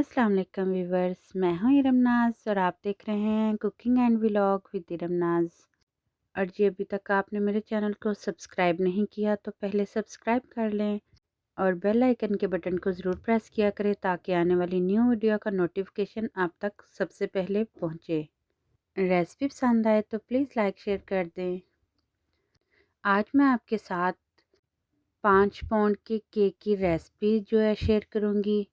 अस्सलाम वालेकुम व्यूवर्स, मैं हूं इरम नाज और आप देख रहे हैं cooking and vlog with Iram नाज। और जी अभी तक आपने मेरे चैनल को सब्सक्राइब नहीं किया तो पहले सब्सक्राइब कर लें और बेल आइकन के बटन को ज़रूर प्रेस किया करें ताकि आने वाली न्यू वीडियो का नोटिफिकेशन आप तक सबसे पहले पहुंचे। रेसिपी पसंद आए तो प्लीज़ लाइक शेयर कर दें। आज मैं आपके साथ 5 पाउंड के केक की रेसिपी जो है शेयर करूँगी।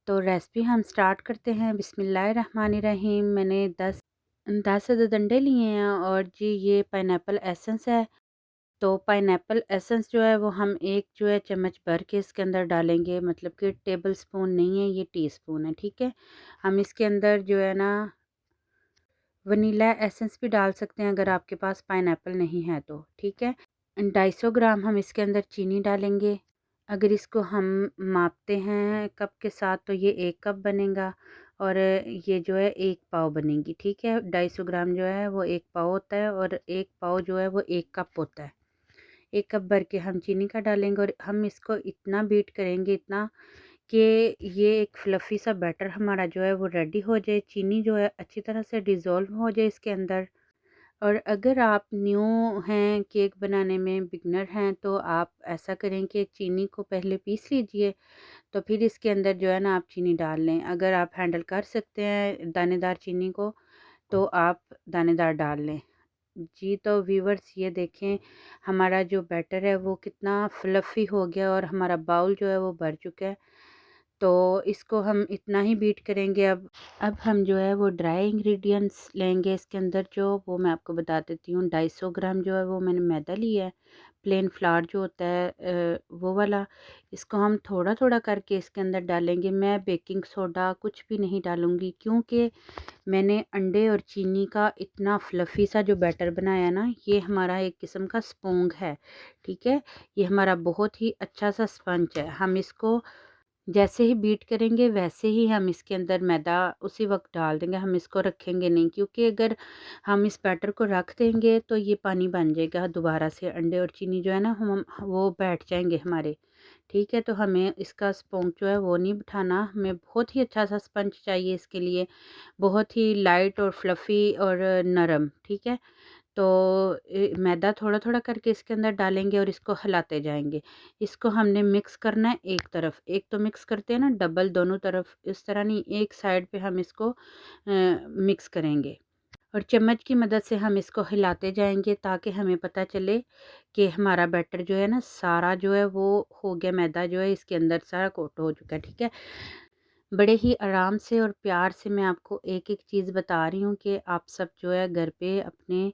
तो रेसिपी हम स्टार्ट करते हैं। बिस्मिल्लाहिर्रहमानिर्रहीम। मैंने 10 अदद अंडे लिए हैं और जी ये पाइनएप्पल एसेंस है। तो पाइनएप्पल एसेंस जो है वो हम एक जो है चम्मच भर के इसके अंदर डालेंगे, मतलब कि टेबल स्पून नहीं है, ये टीस्पून है, ठीक है। हम इसके अंदर जो है ना वनीला एसेंस भी डाल सकते हैं अगर आपके पास पाइनएप्पल नहीं है तो, ठीक है। 250 ग्राम हम इसके अंदर चीनी डालेंगे। अगर इसको हम मापते हैं कप के साथ तो ये 1 कप बनेगा और ये जो है 1 पाव बनेगी, ठीक है। 250 ग्राम जो है वो 1 पाव होता है और 1 पाव जो है वो 1 कप होता है। 1 कप भर के हम चीनी का डालेंगे और हम इसको इतना बीट करेंगे, इतना कि ये एक फ्लफ़ी सा बैटर हमारा जो है वो रेडी हो जाए। चीनी जो है अच्छी तरह से डिज़ोल्व हो जाए इसके अंदर। और अगर आप न्यू हैं, केक बनाने में बिगनर हैं, तो आप ऐसा करें कि चीनी को पहले पीस लीजिए, तो फिर इसके अंदर जो है ना आप चीनी डाल लें। अगर आप हैंडल कर सकते हैं दानेदार चीनी को तो आप दानेदार डाल लें। जी तो व्यूवर्स ये देखें हमारा जो बैटर है वो कितना फ्लफ़ी हो गया और हमारा बाउल जो है वो भर चुका है। तो इसको हम इतना ही बीट करेंगे। अब हम जो है वो ड्राई इंग्रेडिएंट्स लेंगे इसके अंदर, जो वो मैं आपको बता देती हूँ। 250 ग्राम जो है वो मैंने मैदा लिया है, प्लेन फ्लावर जो होता है वो वाला। इसको हम थोड़ा थोड़ा करके इसके अंदर डालेंगे। मैं बेकिंग सोडा कुछ भी नहीं डालूँगी क्योंकि मैंने अंडे और चीनी का इतना फ्लफ़ी सा जो बैटर बनाया ना, ये हमारा एक किस्म का स्पोंग है, ठीक है। ये हमारा बहुत ही अच्छा सा स्पंज है। हम इसको जैसे ही बीट करेंगे वैसे ही हम इसके अंदर मैदा उसी वक्त डाल देंगे। हम इसको रखेंगे नहीं क्योंकि अगर हम इस बैटर को रख देंगे तो ये पानी बन जाएगा दोबारा से। अंडे और चीनी जो है ना हम वो बैठ जाएंगे हमारे, ठीक है। तो हमें इसका स्पॉन्ज जो है वो नहीं बिठाना, हमें बहुत ही अच्छा सा स्पंज चाहिए इसके लिए, बहुत ही लाइट और फ्लफ़ी और नरम, ठीक है। तो मैदा थोड़ा थोड़ा करके इसके अंदर डालेंगे और इसको हिलाते जाएंगे। इसको हमने मिक्स करना है एक तरफ, एक तो मिक्स करते हैं ना डबल दोनों तरफ, इस तरह नहीं, एक साइड पे हम इसको मिक्स करेंगे और चम्मच की मदद से हम इसको हिलाते जाएंगे ताकि हमें पता चले कि हमारा बैटर जो है ना सारा जो है वो हो गया, मैदा जो है इसके अंदर सारा कोट हो चुका है, ठीक है। बड़े ही आराम से और प्यार से मैं आपको एक एक चीज़ बता रही हूँ कि आप सब जो है घर पे अपने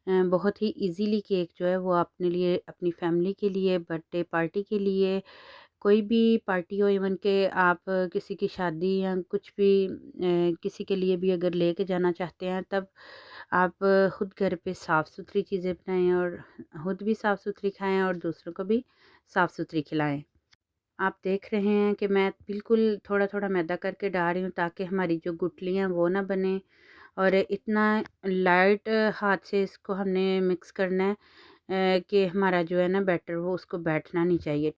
बहुत ही इजीली केक जो है वो अपने लिए, अपनी फैमिली के लिए, बर्थडे पार्टी के लिए, कोई भी पार्टी हो, इवन के आप किसी की शादी या कुछ भी किसी के लिए भी अगर लेके जाना चाहते हैं तब आप खुद घर पे साफ़ सुथरी चीज़ें बनाएं और खुद भी साफ़ सुथरी खाएं और दूसरों को भी साफ़ सुथरी खिलाएं। आप देख रहे हैं कि मैं बिल्कुल थोड़ा थोड़ा मैदा करके डाल रही हूँ ताकि हमारी जो गुठलियाँ वो ना बने। और इतना लाइट हाथ से इसको हमने मिक्स करना है कि हमारा जो है ना बैटर वो उसको बैठना नहीं चाहिए।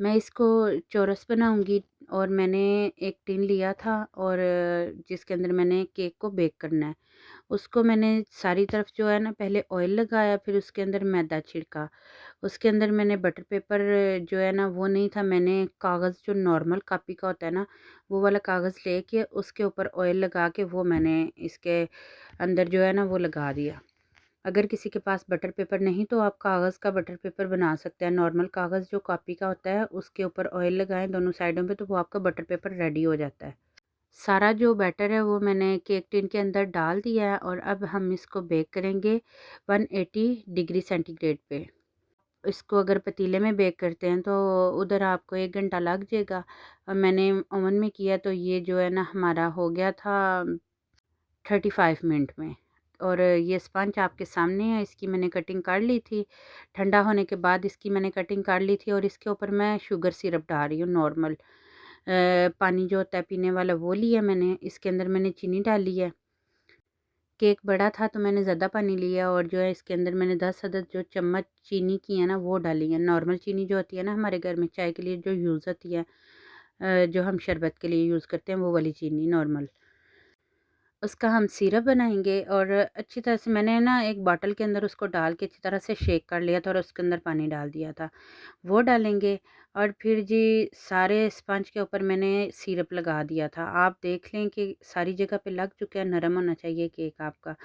मैं इसको चौरस बनाऊंगी और मैंने एक टिन लिया था और जिसके अंदर मैंने केक को बेक करना है। उसको मैंने सारी तरफ जो है ना पहले ऑयल लगाया, फिर उसके अंदर मैदा छिड़का। उसके अंदर मैंने बटर पेपर जो है ना वो नहीं था, मैंने कागज़ जो नॉर्मल कॉपी का होता है ना वो वाला कागज़ लेके उसके ऊपर ऑयल लगा के वो मैंने इसके अंदर जो है ना वो लगा दिया। अगर किसी के पास बटर पेपर नहीं तो आप कागज़ का बटर पेपर बना सकते हैं। नॉर्मल कागज़ जो कॉपी का होता है उसके ऊपर ऑयल लगाएं दोनों साइडों पे तो वो आपका बटर पेपर रेडी हो जाता है। सारा जो बैटर है वो मैंने केक टिन के अंदर डाल दिया है और अब हम इसको बेक करेंगे 180 डिग्री सेंटीग्रेड पे। इसको अगर पतीले में बेक करते हैं तो उधर आपको 1 घंटा लग जाएगा और मैंने ओवन में किया तो ये जो है ना हमारा हो गया था 35 मिनट में। और ये स्पंज आपके सामने है, इसकी मैंने कटिंग कर ली थी। ठंडा होने के बाद इसकी मैंने कटिंग कर ली थी और इसके ऊपर मैं शुगर सिरप डाल रही हूँ नॉर्मल। पानी जो होता है पीने वाला वो लिया मैंने, इसके अंदर मैंने चीनी डाली है। केक बड़ा था तो मैंने ज़्यादा पानी लिया और जो है इसके अंदर मैंने 10 अदद जो चम्मच चीनी की है ना वो डाली है। नॉर्मल चीनी जो होती है ना हमारे घर में चाय के लिए जो यूज़ होती है जो हम शरबत के लिए यूज़ करते हैं वो वाली चीनी नॉर्मल। उसका हम सिरप बनाएँगे और अच्छी तरह से मैंने ना एक बॉटल के अंदर उसको डाल के अच्छी तरह से शेक कर लिया था और उसके अंदर पानी डाल दिया था। वो डालेंगे और फिर जी सारे स्पंज के ऊपर मैंने सिरप लगा दिया था। आप देख लें कि सारी जगह पे लग चुका है, नरम होना चाहिए केक आपका।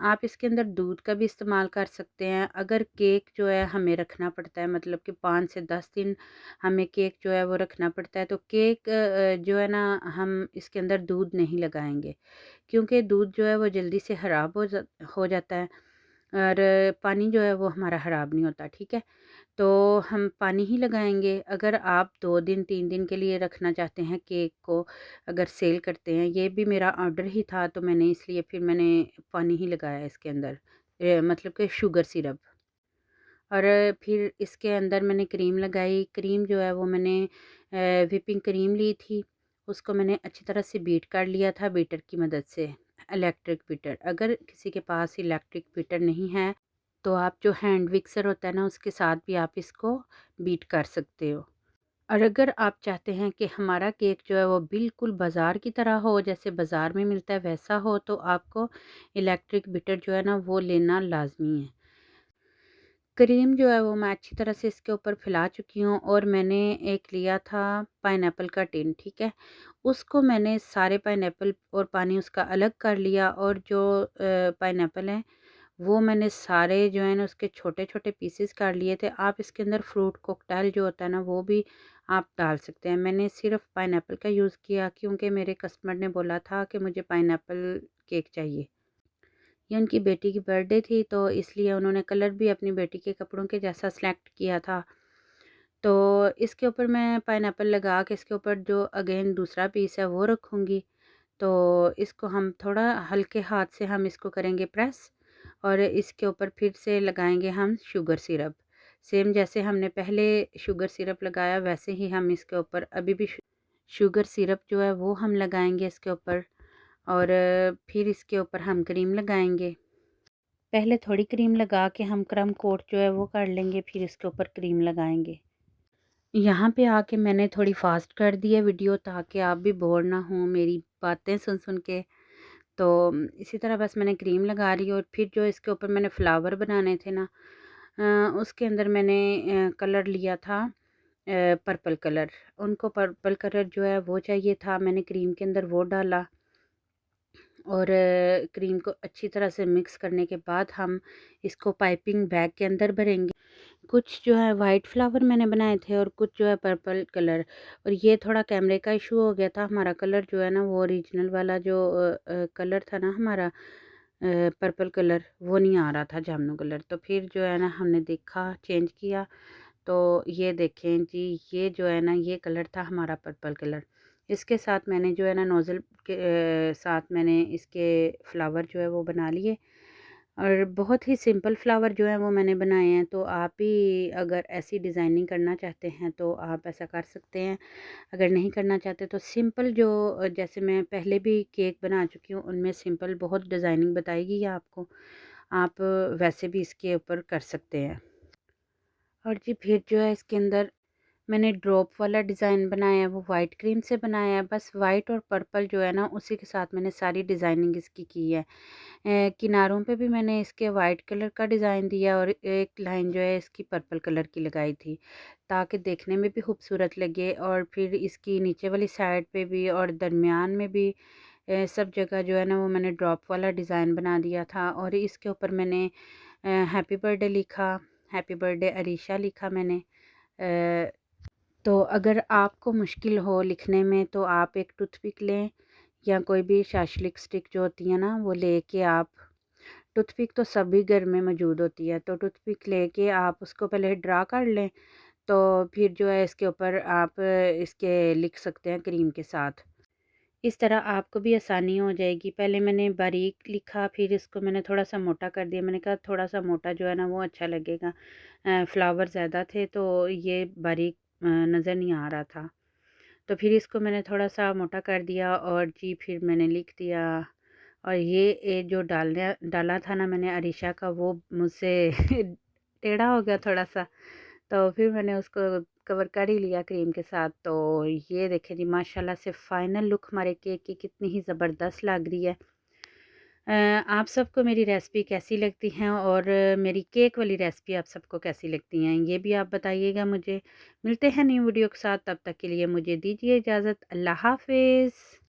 आप इसके अंदर दूध का भी इस्तेमाल कर सकते हैं। अगर केक जो है हमें रखना पड़ता है, मतलब कि 5 से 10 दिन हमें केक जो है वो रखना पड़ता है, तो केक जो है ना हम इसके अंदर दूध नहीं लगाएँगे। क्योंकि दूध जो है वो जल्दी से ख़राब हो जाता है और पानी जो है वो हमारा ख़राब नहीं होता, ठीक है? तो हम पानी ही लगाएँगे। अगर आप 2 दिन 3 दिन के लिए रखना चाहते हैं केक को, अगर सेल करते हैं, ये भी मेरा ऑर्डर ही था तो मैंने इसलिए फिर मैंने पानी ही लगाया इसके अंदर, मतलब कि शुगर सिरप। और फिर इसके अंदर मैंने क्रीम लगाई। क्रीम जो है वो मैंने व्हिपिंग क्रीम ली थी। उसको मैंने अच्छी तरह से बीट कर लिया था बीटर की मदद से, इलेक्ट्रिक बीटर। अगर किसी के पास इलेक्ट्रिक बीटर नहीं है तो आप जो हैंड मिक्सर होता है ना उसके साथ भी आप इसको बीट कर सकते हो। और अगर आप चाहते हैं कि हमारा केक जो है वो बिल्कुल बाज़ार की तरह हो, जैसे बाज़ार में मिलता है वैसा हो, तो आपको इलेक्ट्रिक बीटर जो है ना वो लेना लाज़मी है। क्रीम जो है वो मैं अच्छी तरह से इसके ऊपर फैला चुकी हूँ और मैंने एक लिया था पाइनएप्पल का टिन, ठीक है? उसको मैंने सारे पाइनएप्पल और पानी उसका अलग कर लिया और जो पाइनएप्पल है वो मैंने सारे जो है ना उसके छोटे-छोटे पीसेस कर लिए थे। आप इसके अंदर फ्रूट कॉकटेल जो होता है ना वो भी आप डाल सकते हैं। मैंने सिर्फ़ पाइनएप्पल का यूज़ किया क्योंकि मेरे कस्टमर ने बोला था कि मुझे पाइनएप्पल केक चाहिए। ये उनकी बेटी की बर्थडे थी तो इसलिए उन्होंने कलर भी अपनी बेटी के कपड़ों के जैसा सेलेक्ट किया था। तो इसके ऊपर मैं पाइनएप्पल लगा के इसके ऊपर जो अगेन दूसरा पीस है वो रखूँगी। तो इसको हम थोड़ा हल्के हाथ से हम इसको करेंगे प्रेस और इसके ऊपर फिर से लगाएँगे हम शुगर सिरप। सेम जैसे हमने पहले शुगर सिरप लगाया वैसे ही हम इसके ऊपर अभी भी शुगर सिरप जो है वो हम लगाएँगे इसके ऊपर और फिर इसके ऊपर हम क्रीम लगाएँगे। पहले थोड़ी क्रीम लगा के हम क्रम कोट जो है वो कर लेंगे, फिर इसके ऊपर क्रीम लगाएँगे। यहाँ पे आके मैंने थोड़ी फ़ास्ट कर दी है वीडियो ताकि आप भी बोर ना हों मेरी बातें सुन के। तो इसी तरह बस मैंने क्रीम लगा ली और फिर जो इसके ऊपर मैंने फ्लावर बनाने थे ना, उसके अंदर मैंने कलर लिया था पर्पल कलर। उनको पर्पल कलर जो है वो चाहिए था, मैंने क्रीम के अंदर वो डाला और क्रीम को अच्छी तरह से मिक्स करने के बाद हम इसको पाइपिंग बैग के अंदर भरेंगे। कुछ जो है वाइट फ्लावर मैंने बनाए थे और कुछ जो है पर्पल कलर। और ये थोड़ा कैमरे का इशू हो गया था, हमारा कलर जो है ना वो ओरिजिनल वाला जो कलर था ना हमारा पर्पल कलर वो नहीं आ रहा था, जामुन कलर। तो फिर जो है ना हमने देखा चेंज किया तो ये देखें जी, ये जो है ना ये कलर था हमारा पर्पल कलर। इसके साथ मैंने जो है ना नोज़ल के साथ मैंने इसके फ्लावर जो है वो बना लिए और बहुत ही सिंपल फ्लावर जो है वो मैंने बनाए हैं। तो आप भी अगर ऐसी डिज़ाइनिंग करना चाहते हैं तो आप ऐसा कर सकते हैं। अगर नहीं करना चाहते तो सिंपल जो जैसे मैं पहले भी केक बना चुकी हूँ उनमें सिंपल बहुत डिज़ाइनिंग बताएगी आपको, आप वैसे भी इसके ऊपर कर सकते हैं। और जी फिर जो है इसके अंदर मैंने ड्रॉप वाला डिज़ाइन बनाया है, वो वाइट क्रीम से बनाया है। बस वाइट और पर्पल जो है ना उसी के साथ मैंने सारी डिज़ाइनिंग इसकी की है। किनारों पे भी मैंने इसके वाइट कलर का डिज़ाइन दिया और एक लाइन जो है इसकी पर्पल कलर की लगाई थी ताकि देखने में भी खूबसूरत लगे। और फिर इसकी नीचे वाली साइड पे भी और दरमियान में भी सब जगह जो है ना वो मैंने ड्रॉप वाला डिज़ाइन बना दिया था। और इसके ऊपर मैंने हैप्पी बर्थडे लिखा, हैप्पी बर्थडे अरीशा लिखा मैंने। अ, तो अगर आपको मुश्किल हो लिखने में तो आप एक टूथपिक लें या कोई भी शाशलिक स्टिक जो होती है ना वो लेके आप, टूथपिक तो सभी घर में मौजूद होती है, तो टूथपिक लेके आप उसको पहले ड्रा कर लें। तो फिर जो है इसके ऊपर आप इसके लिख सकते हैं क्रीम के साथ। इस तरह आपको भी आसानी हो जाएगी। पहले मैंने बारीक लिखा फिर इसको मैंने थोड़ा सा मोटा कर दिया, मैंने कहा थोड़ा सा मोटा जो है ना वो अच्छा लगेगा। फ्लावर ज़्यादा थे तो ये बारीक नज़र नहीं आ रहा था। तो फिर इसको मैंने थोड़ा सा मोटा कर दिया और जी फिर मैंने लिख दिया। और ये जो डालना डाला था ना मैंने अरीशा का वो मुझसे टेढ़ा हो गया थोड़ा सा। तो फिर मैंने उसको कवर कर ही लिया क्रीम के साथ। तो ये देखें जी माशाल्लाह से फ़ाइनल लुक हमारे केक की कितनी ही ज़बरदस्त लग रही है। आप सबको मेरी रेसिपी कैसी लगती हैं और मेरी केक वाली रेसिपी आप सबको कैसी लगती हैं, ये भी आप बताइएगा मुझे। मिलते हैं न्यू वीडियो के साथ, तब तक के लिए मुझे दीजिए इजाज़त। अल्लाह हाफ़िज़।